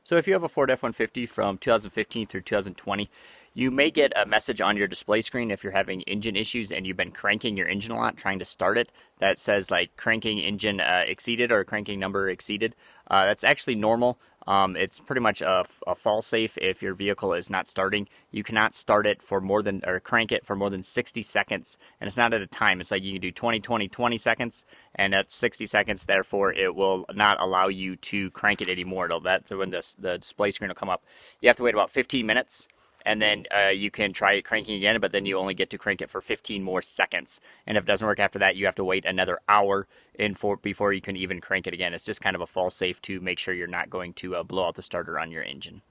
So if you have a Ford F-150 from 2015 through 2020, you may get a message on your display screen if you're having engine issues and you've been cranking your engine a lot trying to start it that says like cranking engine exceeded or cranking number exceeded. That's actually normal. It's pretty much a fall safe if your vehicle is not starting. You cannot start it for more than, or crank it for more than 60 seconds. And it's not at a time. It's like you can do 20, 20, 20 seconds, and that's 60 seconds. Therefore, it will not allow you to crank it anymore. That's when the display screen will come up. You have to wait about 15 minutes. And then you can try it cranking again, but then you only get to crank it for 15 more seconds. And if it doesn't work after that, you have to wait another hour before you can even crank it again. It's just kind of a fall safe to make sure you're not going to blow out the starter on your engine.